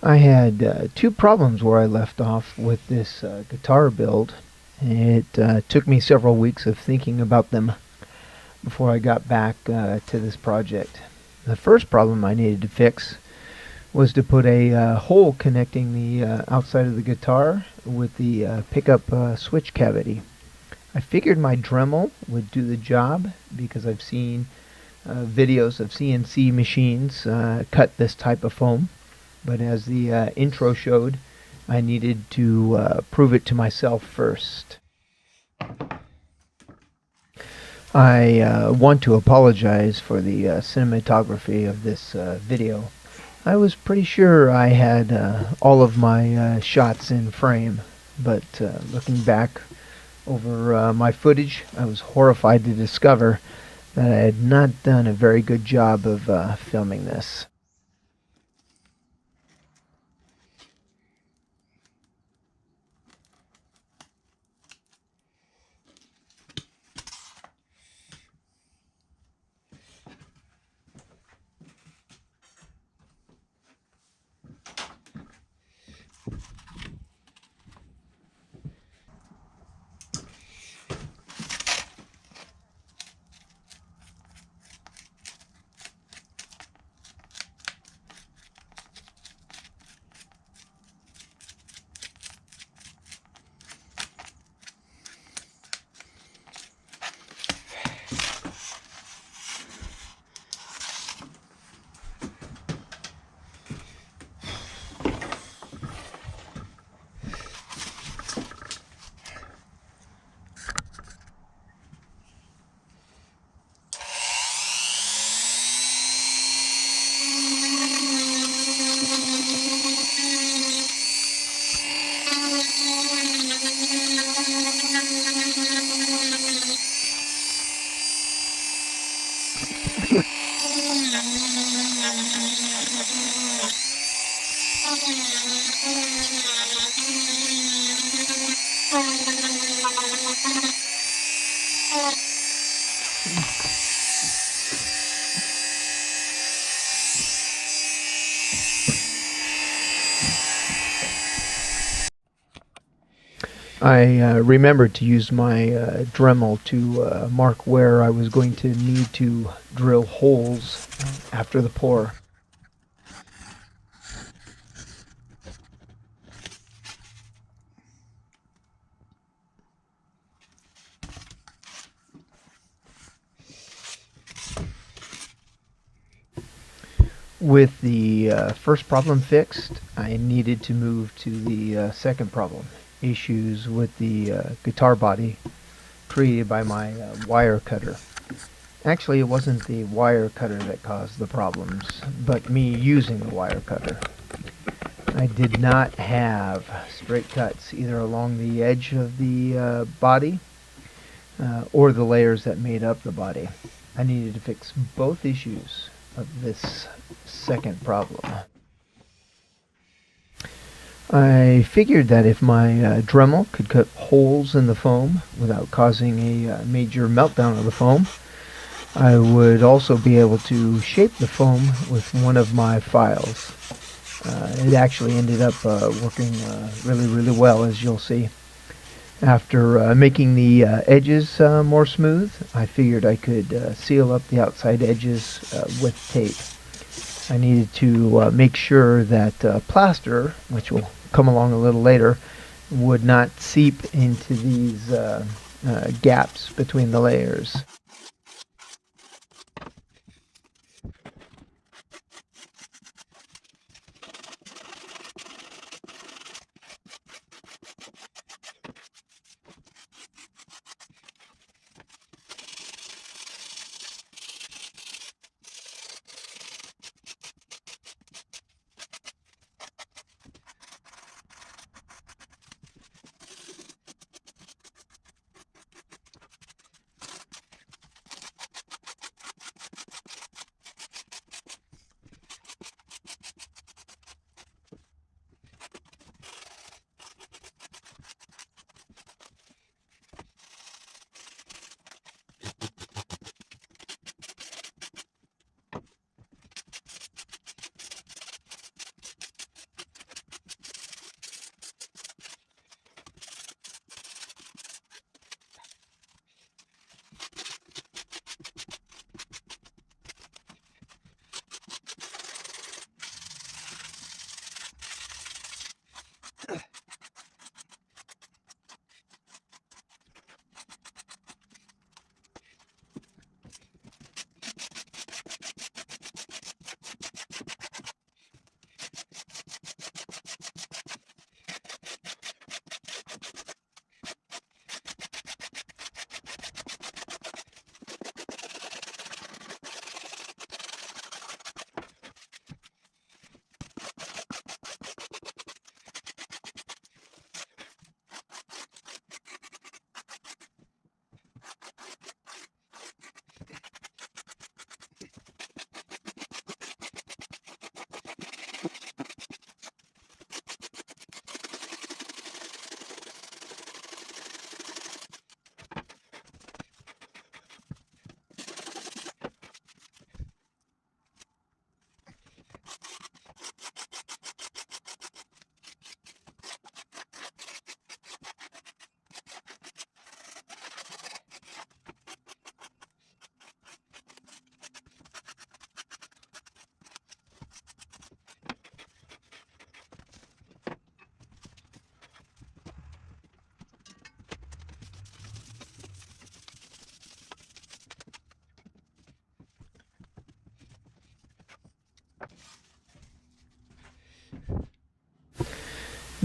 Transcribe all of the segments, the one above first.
I had two problems where I left off with this guitar build. It took me several weeks of thinking about them before I got back to this project. The first problem I needed to fix was to put a hole connecting the outside of the guitar with the pickup switch cavity. I figured my Dremel would do the job because I've seen videos of CNC machines cut this type of foam. But as the intro showed, I needed to prove it to myself first. I want to apologize for the cinematography of this video. I was pretty sure I had all of my shots in frame, but looking back over my footage, I was horrified to discover that I had not done a very good job of filming this. I remembered to use my Dremel to mark where I was going to need to drill holes after the pour. With the first problem fixed, I needed to move to the second problem. Issues with the guitar body created by my wire cutter. Actually, it wasn't the wire cutter that caused the problems, but me using the wire cutter. I did not have straight cuts either along the edge of the body or the layers that made up the body. I needed to fix both issues of this second problem. I figured that if my Dremel could cut holes in the foam without causing a major meltdown of the foam, I would also be able to shape the foam with one of my files. It actually ended up working really well, as you'll see. After making the edges more smooth, I figured I could seal up the outside edges with tape. I needed to make sure that plaster, which will come along a little later, would not seep into these gaps between the layers.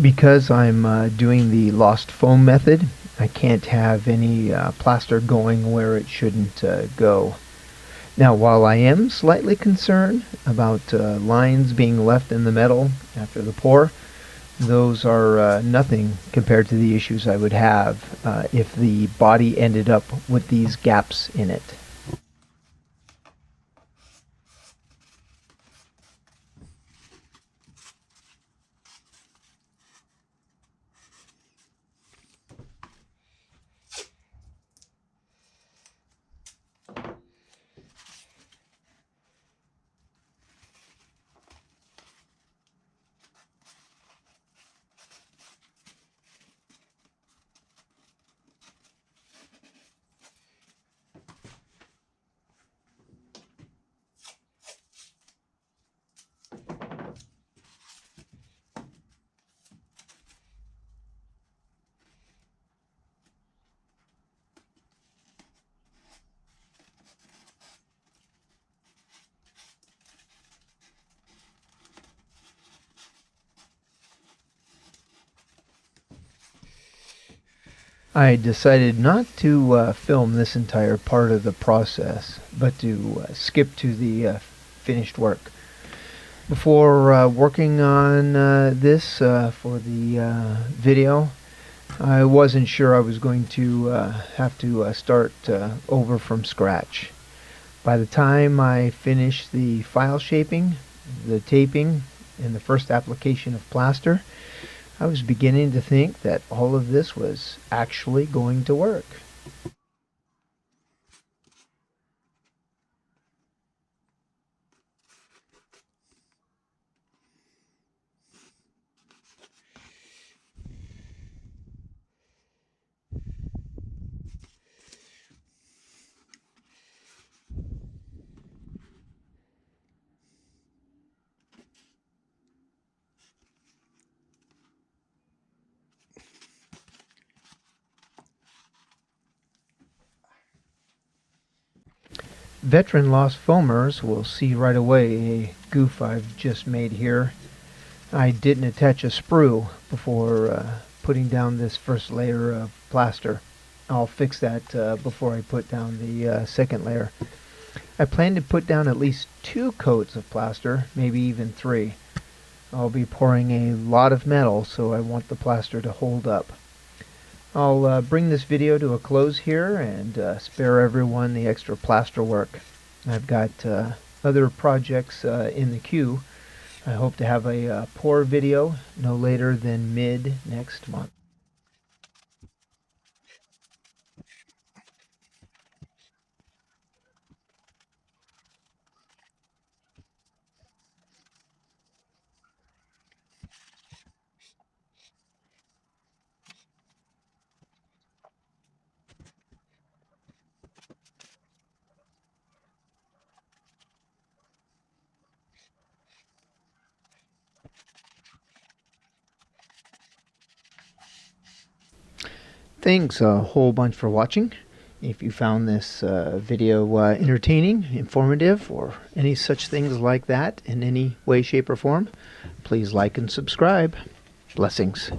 Because I'm doing the lost foam method, I can't have any plaster going where it shouldn't go. Now, while I am slightly concerned about lines being left in the metal after the pour, those are nothing compared to the issues I would have if the body ended up with these gaps in it. I decided not to film this entire part of the process, but to skip to the finished work. Before working on this for the video, I wasn't sure I was going to have to start over from scratch. By the time I finished the file shaping, the taping, and the first application of plaster, I was beginning to think that all of this was actually going to work. Veteran lost foamers will see right away a goof I've just made here. I didn't attach a sprue before putting down this first layer of plaster. I'll fix that before I put down the second layer. I plan to put down at least 2 coats of plaster, maybe even 3. I'll be pouring a lot of metal, so I want the plaster to hold up. I'll bring this video to a close here and spare everyone the extra plaster work. I've got other projects in the queue. I hope to have a pour video no later than mid next month. Thanks a whole bunch for watching. If you found this video entertaining, informative, or any such things like that in any way, shape, or form, please like and subscribe. Blessings.